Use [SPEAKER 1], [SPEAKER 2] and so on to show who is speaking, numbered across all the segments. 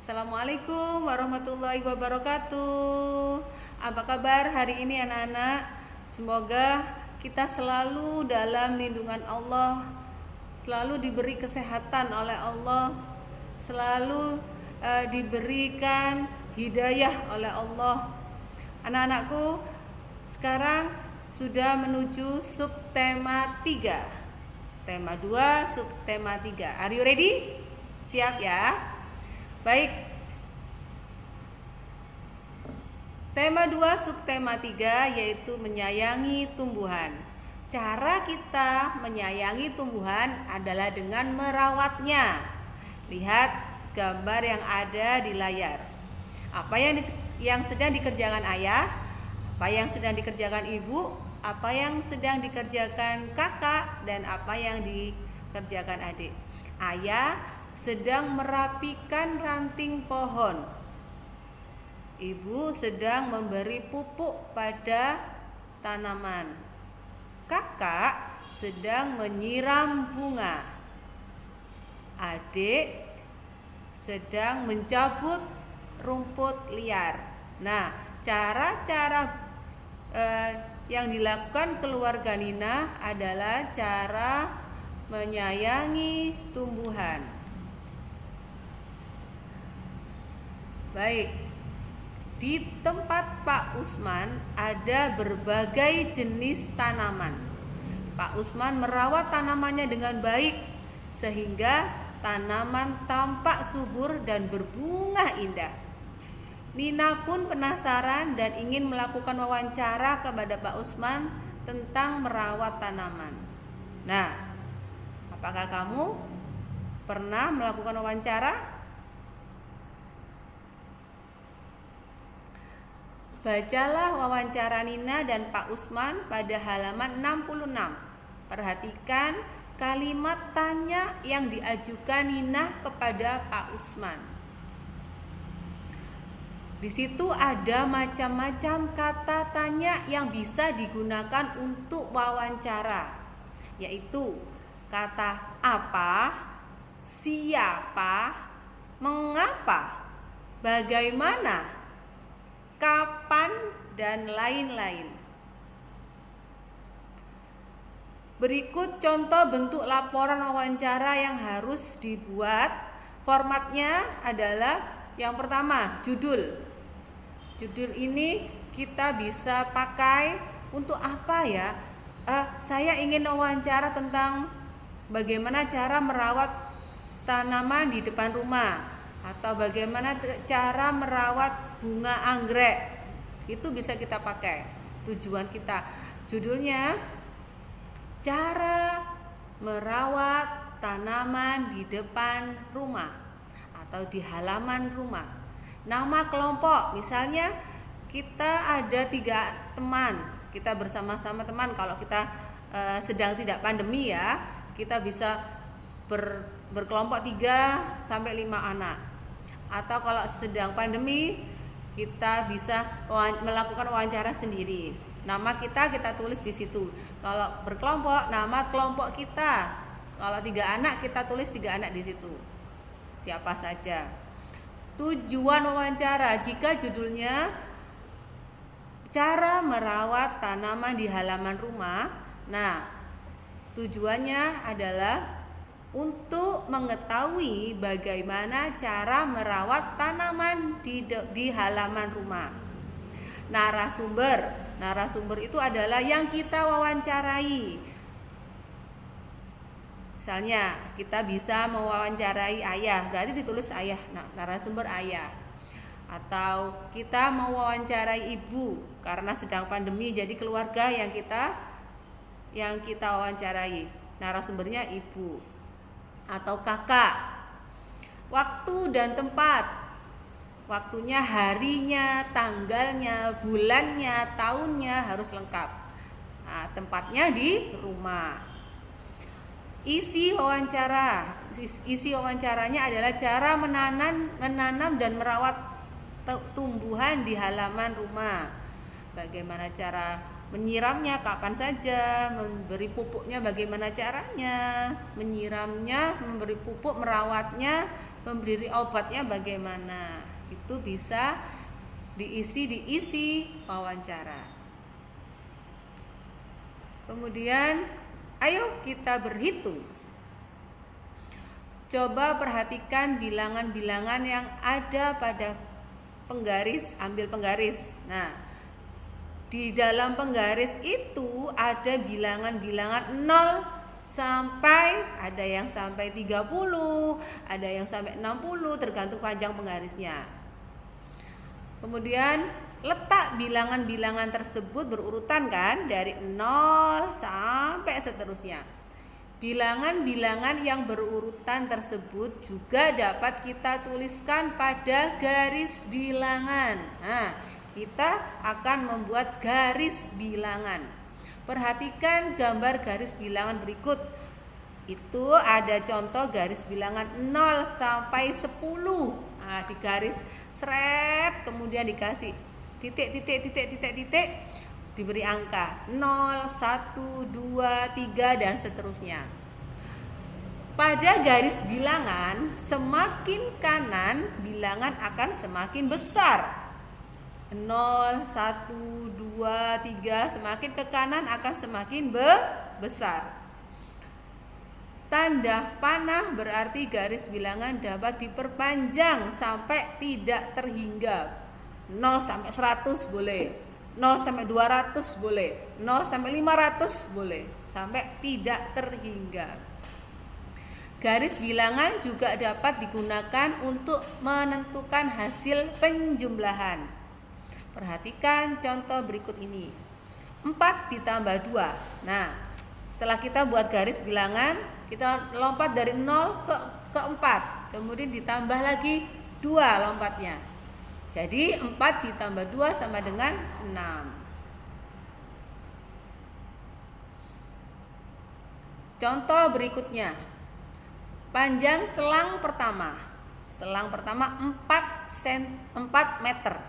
[SPEAKER 1] Assalamualaikum warahmatullahi wabarakatuh. Apa kabar hari ini anak-anak? Semoga kita selalu dalam lindungan Allah, selalu diberi kesehatan oleh Allah, selalu diberikan hidayah oleh Allah. Anak-anakku, sekarang sudah menuju subtema 3. Tema 2, subtema 3. Are you ready? Siap ya? Baik. Tema 2 subtema 3 yaitu menyayangi tumbuhan. Cara kita menyayangi tumbuhan adalah dengan merawatnya. Lihat gambar yang ada di layar. Apa yang sedang dikerjakan ayah? Apa yang sedang dikerjakan ibu? Apa yang sedang dikerjakan kakak? Dan apa yang dikerjakan adik? Ayah sedang merapikan ranting pohon. Ibu sedang memberi pupuk pada tanaman. Kakak sedang menyiram bunga. Adik sedang mencabut rumput liar. Nah, cara-cara yang dilakukan keluarga Nina adalah cara menyayangi tumbuhan. Baik, di tempat Pak Usman ada berbagai jenis tanaman. Pak Usman merawat tanamannya dengan baik sehingga tanaman tampak subur dan berbunga indah. Nina pun penasaran dan ingin melakukan wawancara kepada Pak Usman tentang merawat tanaman. Nah, apakah kamu pernah melakukan wawancara? Bacalah wawancara Nina dan Pak Usman pada halaman 66. Perhatikan kalimat tanya yang diajukan Nina kepada Pak Usman. Di situ ada macam-macam kata tanya yang bisa digunakan untuk wawancara, yaitu kata apa, siapa, mengapa, bagaimana, kapan, dan lain-lain. Berikut contoh bentuk laporan wawancara yang harus dibuat. Formatnya adalah yang pertama, judul. Judul ini kita bisa pakai untuk apa ya? Saya ingin wawancara tentang bagaimana cara merawat tanaman di depan rumah, atau bagaimana cara merawat bunga anggrek. Itu bisa kita pakai. Tujuan kita, judulnya cara merawat tanaman di depan rumah atau di halaman rumah. Nama kelompok, misalnya kita ada 3 teman, kita bersama-sama teman. Kalau kita sedang tidak pandemi ya, kita bisa berkelompok 3 sampai 5 anak. Atau kalau sedang pandemi, kita bisa melakukan wawancara sendiri. Nama kita tulis di situ. Kalau berkelompok, nama kelompok kita. Kalau 3 anak, kita tulis 3 anak di situ. Siapa saja. Tujuan wawancara, jika judulnya cara merawat tanaman di halaman rumah, nah tujuannya adalah untuk mengetahui bagaimana cara merawat tanaman di halaman rumah. Narasumber itu adalah yang kita wawancarai. Misalnya kita bisa mewawancarai ayah, berarti ditulis ayah. Nah, narasumber ayah. Atau kita mewawancarai ibu karena sedang pandemi, jadi keluarga yang kita wawancarai. Narasumbernya ibu. Atau kakak. Waktu dan tempat. Waktunya, harinya, tanggalnya, bulannya, tahunnya harus lengkap. Nah, tempatnya di rumah. Isi wawancaranya adalah cara menanam dan merawat tumbuhan di halaman rumah. Bagaimana cara menyiramnya, kapan saja, memberi pupuknya bagaimana caranya, menyiramnya, memberi pupuk, merawatnya pemberi obatnya bagaimana. Itu bisa diisi wawancara. Kemudian ayo kita berhitung. Coba perhatikan bilangan-bilangan yang ada pada penggaris, ambil penggaris. Nah, di dalam penggaris itu ada bilangan-bilangan 0 sampai, ada yang sampai 30, ada yang sampai 60, tergantung panjang penggarisnya. Kemudian letak bilangan-bilangan tersebut berurutan kan, dari 0 sampai seterusnya. Bilangan-bilangan yang berurutan tersebut juga dapat kita tuliskan pada garis bilangan. Nah, kita akan membuat garis bilangan. Perhatikan gambar garis bilangan berikut. Itu ada contoh garis bilangan 0 sampai 10. Nah, di garis seret, kemudian dikasih titik, diberi angka 0, 1, 2, 3 dan seterusnya. Pada garis bilangan semakin kanan bilangan akan semakin besar. 0, 1, 2, 3 semakin ke kanan akan semakin besar. Tanda panah berarti garis bilangan dapat diperpanjang sampai tidak terhingga. 0 sampai 100 boleh, 0 sampai 200 boleh, 0 sampai 500 boleh, sampai tidak terhingga. Garis bilangan juga dapat digunakan untuk menentukan hasil penjumlahan. Perhatikan contoh berikut ini. 4 ditambah 2. Nah, setelah kita buat garis bilangan, kita lompat dari 0 ke 4. Kemudian ditambah lagi 2 lompatnya. Jadi 4 ditambah 2 sama dengan 6. Contoh berikutnya. Panjang selang pertama. Selang pertama 4 meter.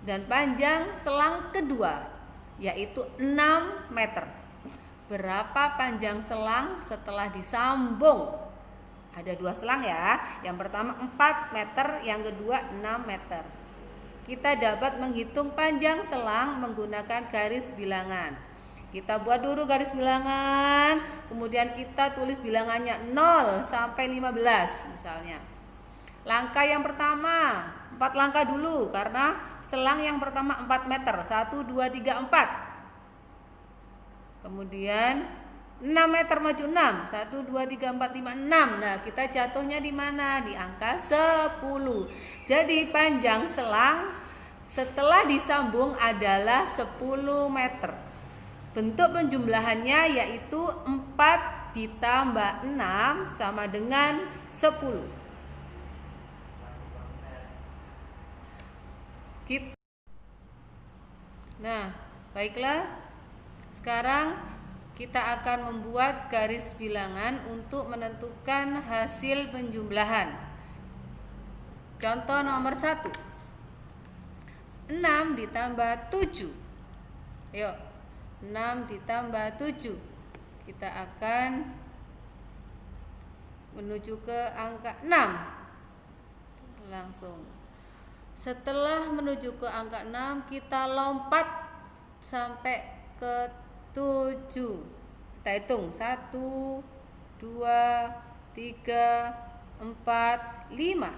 [SPEAKER 1] Dan panjang selang kedua yaitu 6 meter. Berapa panjang selang setelah disambung? Ada 2 selang ya. Yang pertama 4 meter, yang kedua 6 meter. Kita dapat menghitung panjang selang menggunakan garis bilangan. Kita buat dulu garis bilangan, kemudian kita tulis bilangannya 0 sampai 15 misalnya. Langkah yang pertama, 4 langkah dulu karena selang yang pertama 4 meter. 1, 2, 3, 4. Kemudian 6 meter maju 6. 1, 2, 3, 4, 5, 6. Nah, kita jatuhnya di mana? Di angka 10. Jadi panjang selang setelah disambung adalah 10 meter. Bentuk penjumlahannya yaitu 4 ditambah 6 sama dengan 10. Nah, baiklah. Sekarang kita akan membuat garis bilangan untuk menentukan hasil penjumlahan. Contoh nomor 1. 6 ditambah 7. Ayo, 6 ditambah 7. Kita akan menuju ke angka 6. Langsung. Setelah menuju ke angka 6, kita lompat sampai ke 7. Kita hitung 1, 2, 3, 4, 5,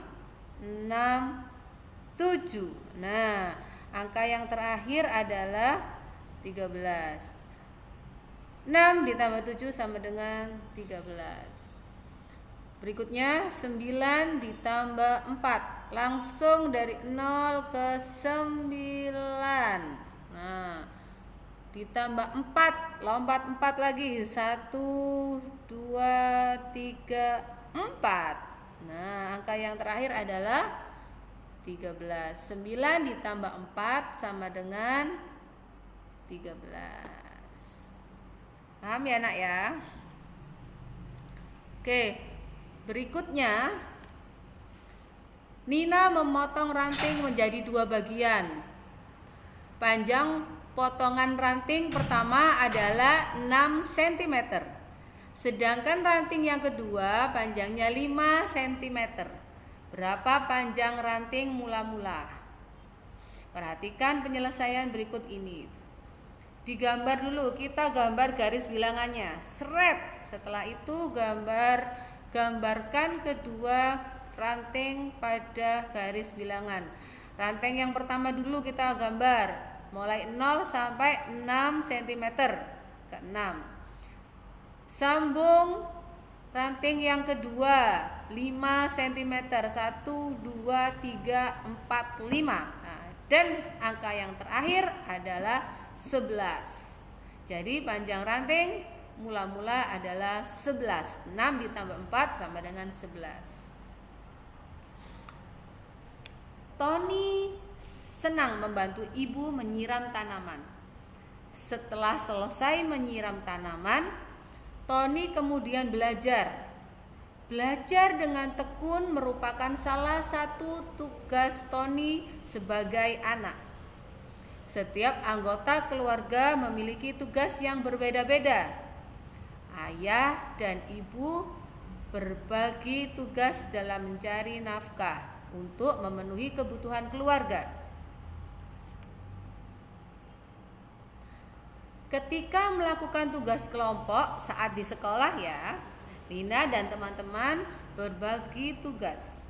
[SPEAKER 1] 6, 7. Nah, angka yang terakhir adalah 13. 6 ditambah 7 sama dengan 13. Berikutnya 9 ditambah 4. Langsung dari 0 ke 9. Nah, ditambah 4, lompat 4 lagi. 1, 2, 3, 4. Nah, angka yang terakhir adalah 13. 9 ditambah 4 sama dengan 13. Paham ya, Nak ya? Oke, berikutnya Nina memotong ranting menjadi 2 bagian. Panjang potongan ranting pertama adalah 6 cm. Sedangkan ranting yang kedua panjangnya 5 cm. Berapa panjang ranting mula-mula? Perhatikan penyelesaian berikut ini. Digambar dulu, kita gambar garis bilangannya. Seret. Setelah itu gambarkan kedua ranting pada garis bilangan. Ranting yang pertama dulu kita gambar, mulai 0 sampai 6 cm ke 6. Sambung ranting yang kedua 5 cm, 1, 2, 3, 4, 5. Nah, dan angka yang terakhir adalah 11. Jadi panjang ranting mula-mula adalah 11. 6 ditambah 4 sama dengan 11. Tony senang membantu ibu menyiram tanaman. Setelah selesai menyiram tanaman, Tony kemudian belajar. Belajar dengan tekun merupakan salah satu tugas Tony sebagai anak. Setiap anggota keluarga memiliki tugas yang berbeda-beda. Ayah dan ibu berbagi tugas dalam mencari nafkah untuk memenuhi kebutuhan keluarga. Ketika melakukan tugas kelompok saat di sekolah ya, Nina dan teman-teman berbagi tugas.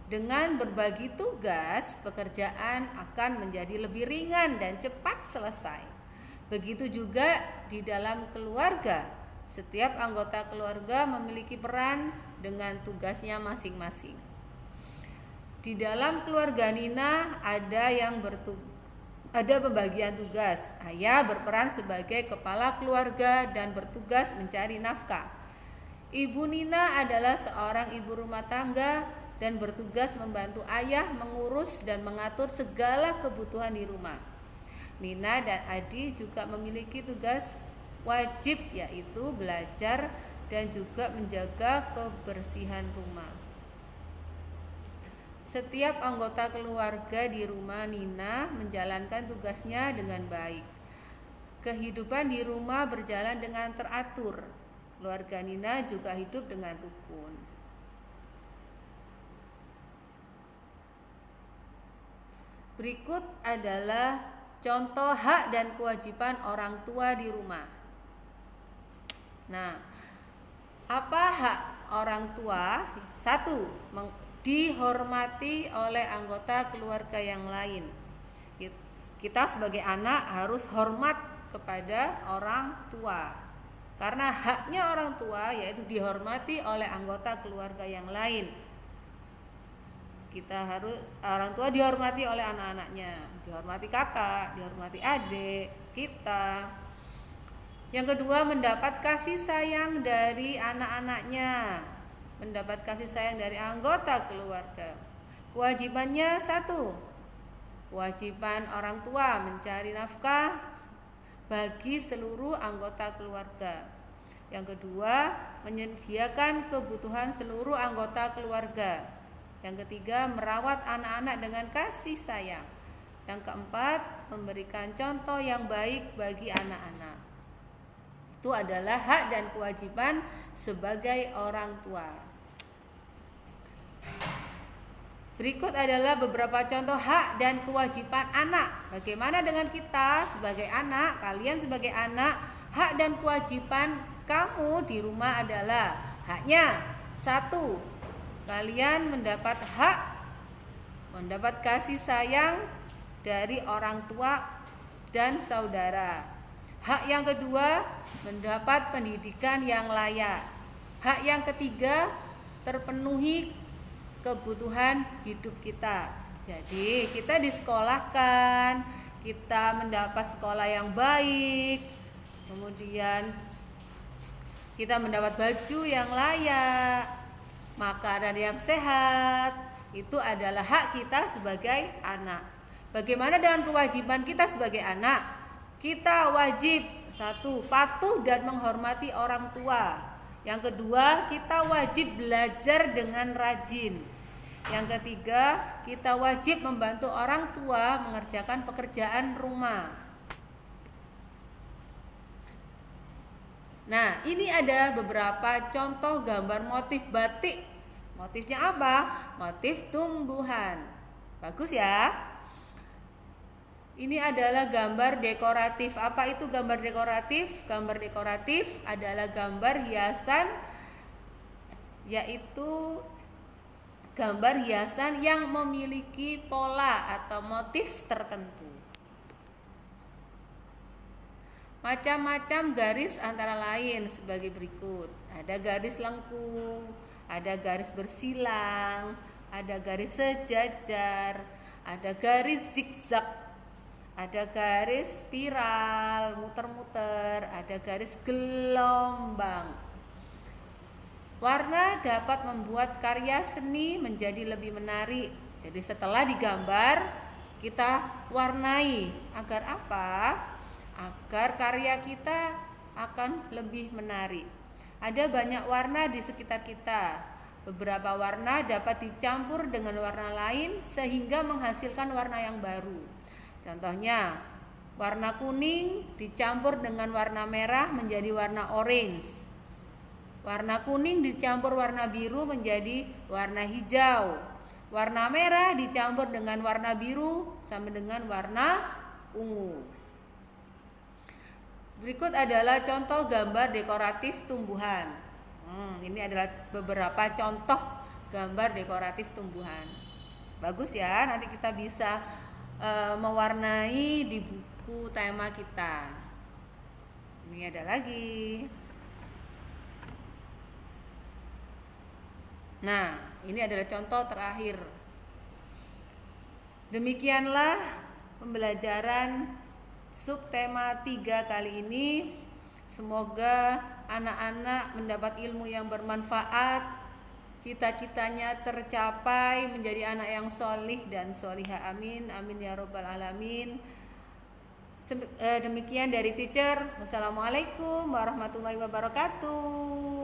[SPEAKER 1] Dengan berbagi tugas, pekerjaan akan menjadi lebih ringan dan cepat selesai. Begitu juga di dalam keluarga. Setiap anggota keluarga memiliki peran dengan tugasnya masing-masing. Di dalam keluarga Nina ada pembagian tugas. Ayah berperan sebagai kepala keluarga dan bertugas mencari nafkah. Ibu Nina adalah seorang ibu rumah tangga dan bertugas membantu ayah mengurus dan mengatur segala kebutuhan di rumah. Nina dan Adi juga memiliki tugas wajib, yaitu belajar dan juga menjaga kebersihan rumah. Setiap anggota keluarga di rumah Nina menjalankan tugasnya dengan baik. Kehidupan di rumah berjalan dengan teratur. Keluarga Nina juga hidup dengan rukun. Berikut adalah contoh hak dan kewajiban orang tua di rumah. Nah, apa hak orang tua? 1. Dihormati oleh anggota keluarga yang lain. Kita sebagai anak harus hormat kepada orang tua, karena haknya orang tua yaitu dihormati oleh anggota keluarga yang lain. Orang tua dihormati oleh anak-anaknya, dihormati kakak, dihormati adik kita. Yang kedua, mendapat kasih sayang dari anak-anaknya, mendapat kasih sayang dari anggota keluarga. Kewajibannya 1. Kewajiban orang tua mencari nafkah bagi seluruh anggota keluarga. Yang kedua, menyediakan kebutuhan seluruh anggota keluarga. Yang ketiga, merawat anak-anak dengan kasih sayang. Yang keempat, memberikan contoh yang baik bagi anak-anak. Itu adalah hak dan kewajiban sebagai orang tua. Berikut adalah beberapa contoh hak dan kewajiban anak. Bagaimana dengan kita sebagai anak? Kalian sebagai anak, hak dan kewajiban kamu di rumah adalah haknya 1. Kalian mendapat kasih sayang dari orang tua dan saudara. Hak yang kedua, mendapat pendidikan yang layak. Hak yang ketiga, terpenuhi kebutuhan hidup kita. Jadi kita disekolahkan, kita mendapat sekolah yang baik, kemudian kita mendapat baju yang layak, makanan yang sehat. Itu adalah hak kita sebagai anak. Bagaimana dengan kewajiban kita sebagai anak? Kita wajib 1. Patuh dan menghormati orang tua. Yang kedua, kita wajib belajar dengan rajin. Yang ketiga, kita wajib membantu orang tua mengerjakan pekerjaan rumah. Nah, ini ada beberapa contoh gambar motif batik. Motifnya apa? Motif tumbuhan. Bagus ya. Ini adalah gambar dekoratif. Apa itu gambar dekoratif? Gambar dekoratif adalah gambar hiasan, yaitu gambar hiasan yang memiliki pola atau motif tertentu. Macam-macam garis antara lain sebagai berikut. Ada garis lengkung, ada garis bersilang, ada garis sejajar, ada garis zigzag, ada garis spiral muter-muter, ada garis gelombang. Warna dapat membuat karya seni menjadi lebih menarik. Jadi setelah digambar, kita warnai agar apa? Agar karya kita akan lebih menarik. Ada banyak warna di sekitar kita. Beberapa warna dapat dicampur dengan warna lain sehingga menghasilkan warna yang baru. Contohnya, warna kuning dicampur dengan warna merah menjadi warna orange. Warna kuning dicampur warna biru menjadi warna hijau. Warna merah dicampur dengan warna biru sama dengan warna ungu. Berikut adalah contoh gambar dekoratif tumbuhan. Ini adalah beberapa contoh gambar dekoratif tumbuhan. Bagus ya, nanti kita bisa mewarnai di buku tema kita. Ini ada lagi. Nah, ini adalah contoh terakhir. Demikianlah pembelajaran subtema 3 kali ini. Semoga anak-anak mendapat ilmu yang bermanfaat, cita-citanya tercapai menjadi anak yang solih dan solihah. Amin, amin ya robbal alamin. Demikian dari teacher. Wassalamualaikum warahmatullahi wabarakatuh.